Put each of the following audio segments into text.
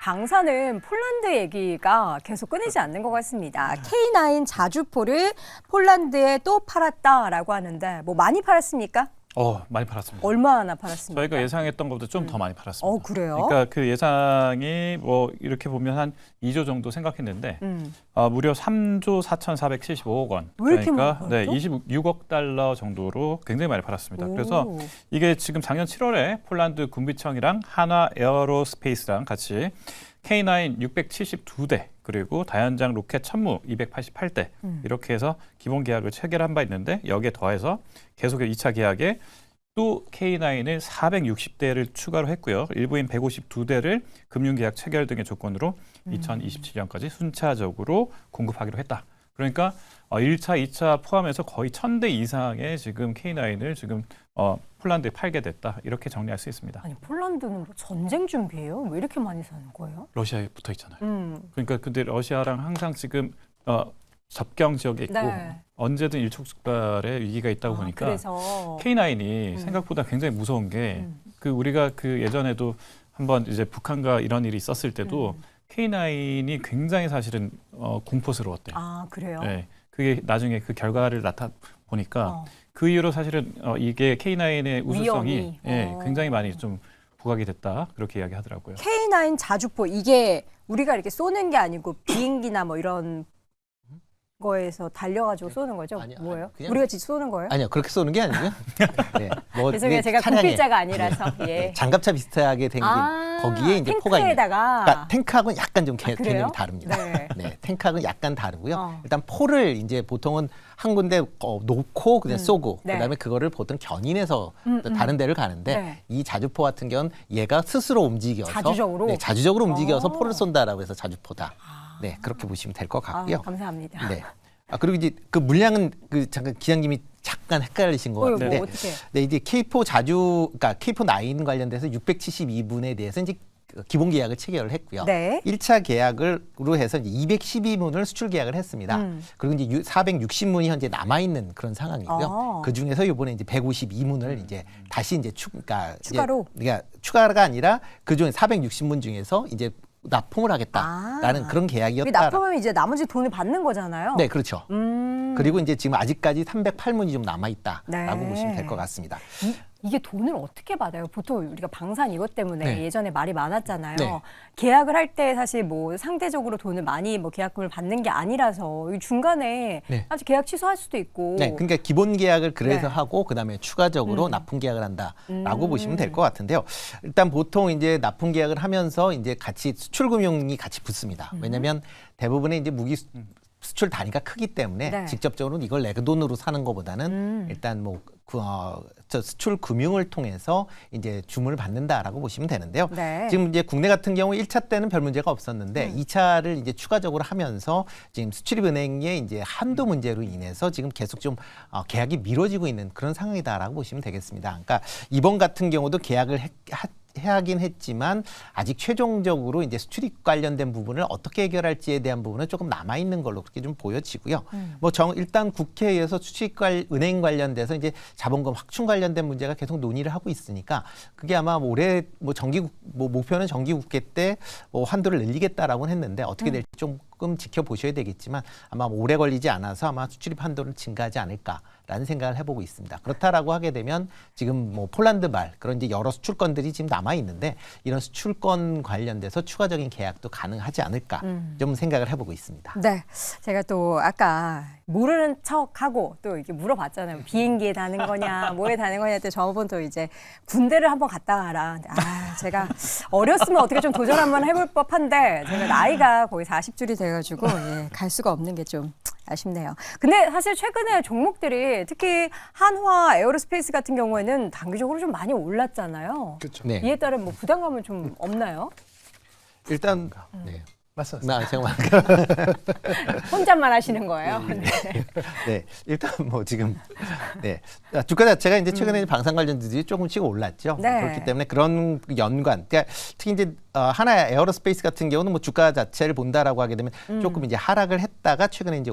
방사는 폴란드 얘기가 계속 끊이지 않는 것 같습니다. K9 자주포를 폴란드에 또 팔았다라고 하는데 뭐 많이 팔았습니까? 많이 팔았습니다. 얼마나 팔았습니까? 저희가 예상했던 것보다 좀 더 많이 팔았습니다. 그래요? 그러니까 그 예상이 뭐 이렇게 보면 한 2조 정도 생각했는데 무려 3조 4,475억 원. 왜 이렇게 그러니까 많이 팔았죠? 26억 달러 정도로 굉장히 많이 팔았습니다. 오. 그래서 이게 지금 작년 7월에 폴란드 군비청이랑 한화 에어로스페이스랑 같이 K9 672대 그리고 다연장 로켓 천무 288대 이렇게 해서 기본 계약을 체결한 바 있는데 여기에 더해서 계속해서 2차 계약에 또 K9을 460대를 추가로 했고요. 일부인 152대를 금융계약 체결 등의 조건으로 2027년까지 순차적으로 공급하기로 했다. 그러니까 1차, 2차 포함해서 거의 1,000대 이상의 지금 K9을 지금 폴란드에 팔게 됐다. 이렇게 정리할 수 있습니다. 아니 폴란드는 뭐 전쟁 준비해요? 왜 이렇게 많이 사는 거예요? 러시아에 붙어 있잖아요. 그러니까 근데 러시아랑 항상 지금 접경 지역에 있고 네. 언제든 일촉즉발의 위기가 있다고 보니까 그래서 K9이 생각보다 굉장히 무서운 게 그 우리가 그 예전에도 한번 이제 북한과 이런 일이 있었을 때도 K9이 굉장히 사실은 공포스러웠대요. 그래요? 네, 그게 나중에 그 결과를 보니까 그 이후로 사실은 이게 K9의 우수성이 위험이. 굉장히 많이 좀 부각이 됐다 그렇게 이야기하더라고요. K9 자주포 이게 우리가 이렇게 쏘는 게 아니고 비행기나 뭐 이런 거에서 달려가지고 쏘는 거죠? 아니요, 뭐예요? 그냥- 우리가 직접 쏘는 거예요? 아니요, 그렇게 쏘는 게 아니고요. 네, 뭐 죄송해요, 제가 차량에 군필자가 아니라서. 예. 장갑차 비슷하게 된 게 거기에 이제 포가 있는. 탱크에다가 그러니까 탱크하고는 약간 좀 그래요? 개념이 다릅니다. 네. 네, 탱크하고는 약간 다르고요. 어. 일단 포를 이제 보통은 한 군데 놓고 그냥 쏘고 네. 그다음에 그거를 보통 견인해서 또 다른 데를 가는데 네. 이 자주포 같은 경우는 얘가 스스로 움직여서 자주적으로? 네, 자주적으로 움직여서 어. 포를 쏜다라고 해서 자주포다. 네, 그렇게 보시면 될 것 같고요. 감사합니다. 네. 그리고 이제 그 물량은 잠깐 기장님이 잠깐 헷갈리신 것 같은데, 뭐 어떻게? 네, 이제 그러니까 K4-9 관련돼서 672문에 대해서 이제 기본 계약을 체결을 했고요. 네. 1차 계약으로 해서 이제 212문을 수출 계약을 했습니다. 그리고 이제 460문이 현재 남아 있는 그런 상황이고요. 그 중에서 이번에 이제 152문을 이제 다시 이제 추가로? 그러니까 추가가 아니라 그 중에 460문 중에서 이제 납품을 하겠다라는 그런 계약이었다. 납품하면 이제 나머지 돈을 받는 거잖아요. 네, 그렇죠. 그리고 이제 지금 아직까지 308문이 좀 남아 있다라고 네. 보시면 될 것 같습니다. 이게 돈을 어떻게 받아요? 보통 우리가 방산 이것 때문에 네. 예전에 말이 많았잖아요. 네. 계약을 할 때 사실 뭐 상대적으로 돈을 많이 뭐 계약금을 받는 게 아니라서 이 중간에 네. 사실 계약 취소할 수도 있고. 네, 그러니까 기본 계약을 그래서 네. 하고 그다음에 추가적으로 납품 계약을 한다라고 보시면 될 것 같은데요. 일단 보통 이제 납품 계약을 하면서 이제 같이 수출 금융이 같이 붙습니다. 왜냐하면 대부분의 이제 무기 수출 단위가 크기 때문에 네. 직접적으로 이걸 내 돈으로 사는 것보다는 일단 저 수출 금융을 통해서 이제 주문을 받는다라고 보시면 되는데요. 네. 지금 이제 국내 같은 경우 1차 때는 별 문제가 없었는데 2차를 이제 추가적으로 하면서 지금 수출입은행의 이제 한도 문제로 인해서 지금 계속 좀 계약이 미뤄지고 있는 그런 상황이다라고 보시면 되겠습니다. 그러니까 이번 같은 경우도 계약을 하긴 했지만 아직 최종적으로 이제 수출입 관련된 부분을 어떻게 해결할지에 대한 부분은 조금 남아 있는 걸로 그렇게 좀 보여지고요. 일단 국회에서 은행 관련돼서 이제 자본금 확충 관련된 문제가 계속 논의를 하고 있으니까 그게 아마 올해 목표는 정기국회 때 한도를 늘리겠다라고는 했는데 어떻게 될지 조금 지켜보셔야 되겠지만 아마 오래 걸리지 않아서 아마 수출입 한도는 증가하지 않을까라는 생각을 해보고 있습니다. 그렇다라고 하게 되면 지금 폴란드발 그런 이제 여러 수출권들이 지금 남아 있는데 이런 수출권 관련돼서 추가적인 계약도 가능하지 않을까 좀 생각을 해보고 있습니다. 네, 제가 또 아까 모르는 척하고 또 이렇게 물어봤잖아요. 비행기에 다는 거냐, 뭐에 다는 거냐 때 저번 또 이제 군대를 한번 갔다 와라. 제가 어렸으면 어떻게 좀 도전 한번 해볼 법한데 제가 나이가 거의 40줄이 돼가지고 갈 수가 없는 게 좀 아쉽네요. 근데 사실 최근에 종목들이 특히 한화 에어로스페이스 같은 경우에는 단기적으로 좀 많이 올랐잖아요. 그렇죠. 네. 이에 따른 뭐 부담감은 좀 없나요? 일단 맞습니다. 잠깐만. 혼잣말 하시는 거예요? 네. 네, 일단 뭐 지금 주가 자체가 이제 최근에 방산 관련주들이 조금씩 올랐죠. 네. 그렇기 때문에 그런 연관, 그러니까 특히 이제 하나 에어로스페이스 같은 경우는 뭐 주가 자체를 본다라고 하게 되면 조금 이제 하락을 했다가 최근에 이제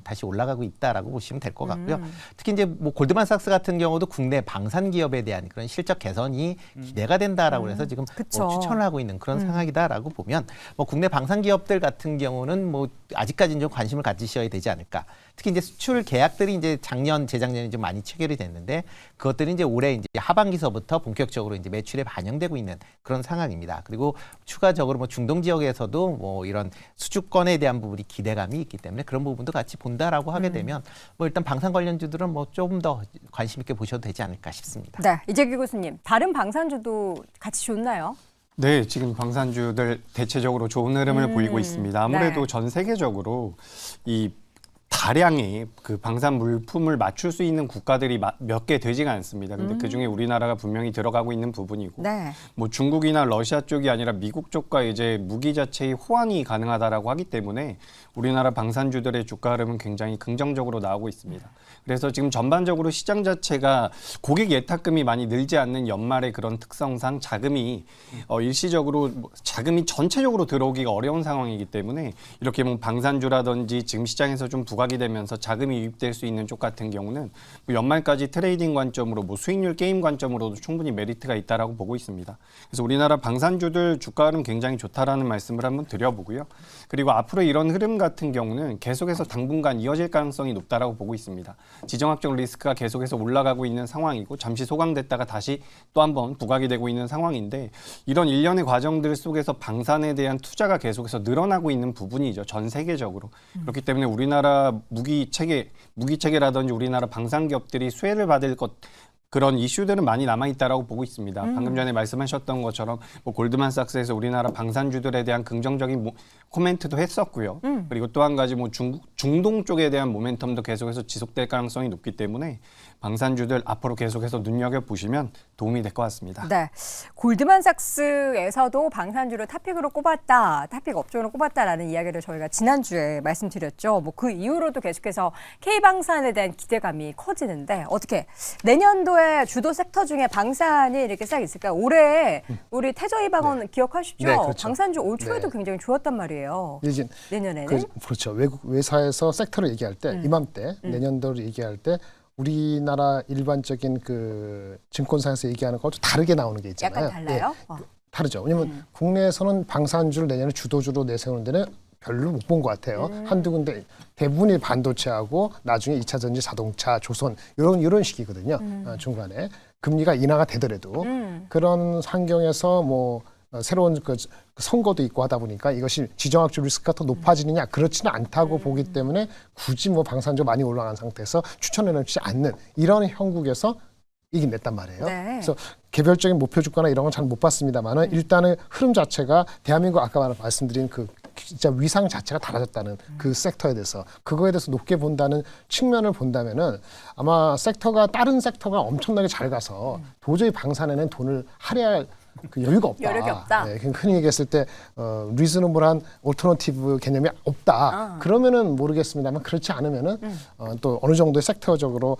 다시 올라가고 있다라고 보시면 될 것 같고요. 특히 이제 뭐 골드만삭스 같은 경우도 국내 방산 기업에 대한 그런 실적 개선이 기대가 된다라고 해서 지금 뭐 추천을 하고 있는 그런 상황이다라고 보면 뭐 국내 방산 기업들 같은 경우는 뭐 아직까지는 좀 관심을 가지셔야 되지 않을까. 특히 이제 수출 계약들이 이제 재작년에 좀 많이 체결이 됐는데 그것들이 이제 올해 이제 하반기서부터 본격적으로 이제 매출에 반영되고 있는 그런 상황입니다. 그리고 추가적으로 뭐 중동 지역에서도 뭐 이런 수주권에 대한 부분이 기대감이 있기 때문에 그런 부분도 같이 본다라고 하게 되면 뭐 일단 방산 관련주들은 뭐 조금 더 관심 있게 보셔도 되지 않을까 싶습니다. 네, 이재규 교수님, 다른 방산주도 같이 좋나요? 네, 지금 방산주들 대체적으로 좋은 흐름을 보이고 있습니다. 아무래도 네. 전 세계적으로 이 다량의 그 방산 물품을 맞출 수 있는 국가들이 몇 개 되지가 않습니다. 근데 그중에 우리나라가 분명히 들어가고 있는 부분이고 네. 뭐 중국이나 러시아 쪽이 아니라 미국 쪽과 이제 무기 자체의 호환이 가능하다라고 하기 때문에 우리나라 방산주들의 주가 흐름은 굉장히 긍정적으로 나오고 있습니다. 그래서 지금 전반적으로 시장 자체가 고객 예탁금이 많이 늘지 않는 연말의 그런 특성상 자금이 일시적으로 자금이 전체적으로 들어오기가 어려운 상황이기 때문에 이렇게 뭐 방산주라든지 지금 시장에서 좀 부각이 되면서 자금이 유입될 수 있는 쪽 같은 경우는 뭐 연말까지 트레이딩 관점으로 뭐 수익률 게임 관점으로도 충분히 메리트가 있다라고 보고 있습니다. 그래서 우리나라 방산주들 주가 흐름 굉장히 좋다라는 말씀을 한번 드려보고요. 그리고 앞으로 이런 흐름 같은 경우는 계속해서 당분간 이어질 가능성이 높다라고 보고 있습니다. 지정학적 리스크가 계속해서 올라가고 있는 상황이고 잠시 소강됐다가 다시 또 한번 부각이 되고 있는 상황인데 이런 일련의 과정들 속에서 방산에 대한 투자가 계속해서 늘어나고 있는 부분이죠. 전 세계적으로. 그렇기 때문에 우리나라 무기 체계라든지 우리나라 방산 기업들이 수혜를 받을 그런 이슈들은 많이 남아있다라고 보고 있습니다. 방금 전에 말씀하셨던 것처럼 뭐 골드만삭스에서 우리나라 방산주들에 대한 긍정적인 코멘트도 했었고요. 그리고 또 한 가지 뭐 중동 쪽에 대한 모멘텀도 계속해서 지속될 가능성이 높기 때문에 방산주들 앞으로 계속해서 눈여겨보시면 도움이 될 것 같습니다. 네, 골드만삭스에서도 방산주를 탑픽으로 탑픽 업종으로 꼽았다라는 이야기를 저희가 지난주에 말씀드렸죠. 뭐 그 이후로도 계속해서 K방산에 대한 기대감이 커지는데 어떻게 내년도에 주도 섹터 중에 방산이 이렇게 싹 있을까요? 올해 우리 태저이방원 기억하시죠? 네, 그렇죠. 방산주 올 초에도 네. 굉장히 좋았단 말이에요. 이제 내년에는. 그렇죠. 외국 외사에서 섹터를 얘기할 때 이맘때 내년도를 얘기할 때 우리나라 일반적인 그 증권사에서 얘기하는 것과 좀 다르게 나오는 게 있잖아요. 약간 달라요? 예, 다르죠. 왜냐하면 국내에서는 방산주를 내년에 주도주로 내세우는 데는 별로 못 본 것 같아요. 한두 군데 대부분이 반도체하고 나중에 2차 전지, 자동차, 조선 이런 식이거든요. 중간에 금리가 인하가 되더라도 그런 환경에서 뭐 새로운 그 선거도 있고 하다 보니까 이것이 지정학적 리스크가 더 높아지느냐 그렇지는 않다고 보기 때문에 굳이 뭐 방산주 많이 올라간 상태에서 추천해놓지 않는 이런 형국에서 이긴 냈단 말이에요. 네. 그래서 개별적인 목표 주가나 이런 건 잘 못 봤습니다만은 일단은 흐름 자체가 대한민국 아까 말씀드린 그 진짜 위상 자체가 달라졌다는 그 섹터에 대해서 그거에 대해서 높게 본다는 측면을 본다면은 아마 다른 섹터가 엄청나게 잘 가서 도저히 방산에는 돈을 할애할 그 여유가 없다. 여력이 없다. 네, 흔히 얘기했을 때 리즈너블한 올터너티브 개념이 없다. 그러면은 모르겠습니다만 그렇지 않으면은 또 어느 정도의 섹터적으로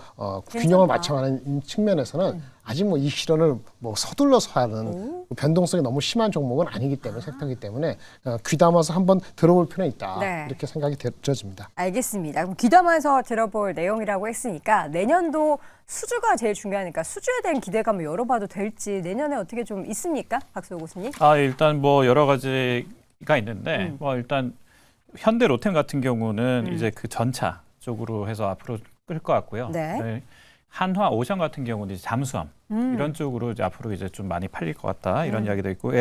균형을 맞춰가는 측면에서는 아직 뭐 이 실현을 뭐 서둘러서 하는 변동성이 너무 심한 종목은 아니기 때문에 섹터이기 때문에 귀담아서 한번 들어볼 필요는 있다. 네. 이렇게 생각이 들어집니다. 알겠습니다. 그럼 귀담아서 들어볼 내용이라고 했으니까 내년도 수주가 제일 중요하니까 수주에 대한 기대감을 열어봐도 될지 내년에 어떻게 좀 있습니까? 박수호 교수님. 일단 뭐 여러 가지가 있는데 뭐 일단 현대 로템 같은 경우는 이제 그 전차 쪽으로 해서 앞으로 끌 것 같고요. 네. 한화 오션 같은 경우는 이제 잠수함 이런 쪽으로 이제 앞으로 이제 좀 많이 팔릴 것 같다 이런 이야기도 있고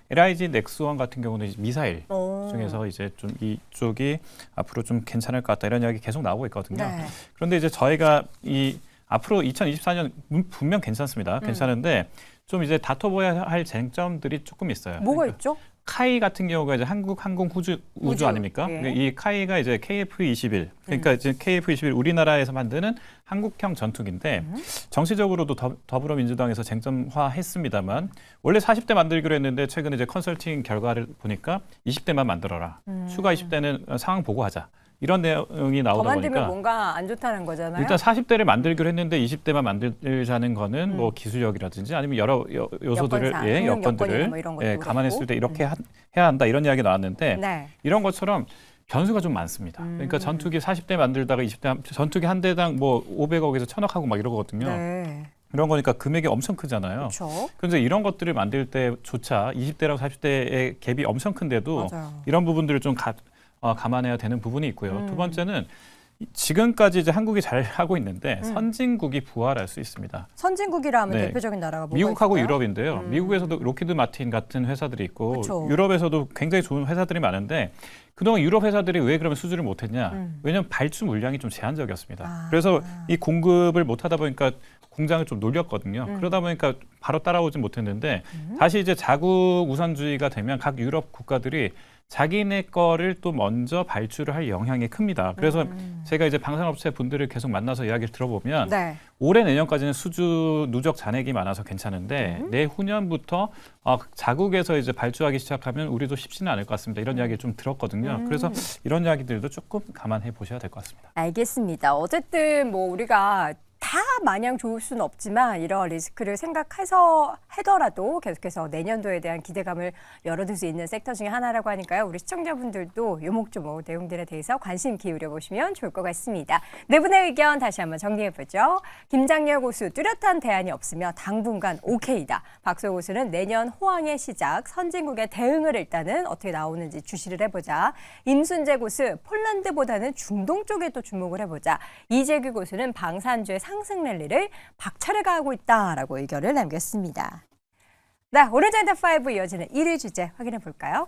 LIG 넥스원 같은 경우는 이제 미사일 중에서 이제 좀 이쪽이 앞으로 좀 괜찮을 것 같다 이런 이야기 계속 나오고 있거든요. 네. 그런데 이제 저희가 이 앞으로 2024년 분명 괜찮습니다. 괜찮은데 좀 이제 다퉈봐야 할 쟁점들이 조금 있어요. 뭐가 그러니까 있죠? 카이 같은 경우가 이제 한국 항공 우주 우주, 아닙니까? 예. 이 카이가 이제 KF-21 그러니까 이제 KF-21 우리나라에서 만드는 한국형 전투기인데 정치적으로도 더불어민주당에서 쟁점화했습니다만 원래 40대 만들기로 했는데 최근에 이제 컨설팅 결과를 보니까 20대만 만들어라. 추가 20대는 상황 보고 하자. 이런 내용이 더 나오다 만들면 보니까 뭔가 안 좋다는 거잖아요. 일단 40대를 만들기로 했는데 20대만 만들자는 거는 뭐 기술력이라든지 아니면 여러 요소들을 여건상, 능력 여건이나 여건들을 뭐 이런 것도 감안했을 그렇고. 때 이렇게 해야 한다 이런 이야기 나왔는데 네. 이런 것처럼 변수가 좀 많습니다. 그러니까 전투기 40대 만들다가 20대 전투기 한 대당 뭐 500억에서 1000억 하고 막 이러거든요. 네. 이런 거니까 금액이 엄청 크잖아요. 그렇죠. 그런데 이런 것들을 만들 때조차 20대랑 40대의 갭이 엄청 큰데도 맞아요. 이런 부분들을 좀 감안해야 되는 부분이 있고요. 두 번째는 지금까지 이제 한국이 잘 하고 있는데 선진국이 부활할 수 있습니다. 선진국이라 하면 네. 대표적인 나라가 뭐가 미국하고 있을까요? 유럽인데요. 미국에서도 로키드 마틴 같은 회사들이 있고 그쵸. 유럽에서도 굉장히 좋은 회사들이 많은데 그동안 유럽 회사들이 왜 그러면 수주를 못했냐? 왜냐하면 발주 물량이 좀 제한적이었습니다. 그래서 이 공급을 못하다 보니까 공장을 좀 놀렸거든요. 그러다 보니까 바로 따라오진 못했는데 다시 이제 자국 우선주의가 되면 각 유럽 국가들이 자기네 거를 또 먼저 발주를 할 영향이 큽니다. 그래서 제가 이제 방산업체 분들을 계속 만나서 이야기를 들어보면 네. 올해 내년까지는 수주 누적 잔액이 많아서 괜찮은데 내후년부터 자국에서 이제 발주하기 시작하면 우리도 쉽지는 않을 것 같습니다. 이런 이야기를 좀 들었거든요. 그래서 이런 이야기들도 조금 감안해 보셔야 될 것 같습니다. 알겠습니다. 어쨌든 뭐 우리가 다 마냥 좋을 수는 없지만 이런 리스크를 생각해서 하더라도 계속해서 내년도에 대한 기대감을 열어둘 수 있는 섹터 중에 하나라고 하니까요. 우리 시청자분들도 요목조목 내용들에 대해서 관심 기울여 보시면 좋을 것 같습니다. 네 분의 의견 다시 한번 정리해보죠. 김장렬 고수 뚜렷한 대안이 없으며 당분간 오케이다. 박소 고수는 내년 호황의 시작 선진국의 대응을 일단은 어떻게 나오는지 주시를 해보자. 임순재 고수 폴란드보다는 중동 쪽에 또 주목을 해보자. 이재규 고수는 방산주의 상승 랠리를 박차를 가하고 있다라고 의견을 남겼습니다. 네, 오늘 젠더5 이어지는 1위 주제 확인해 볼까요?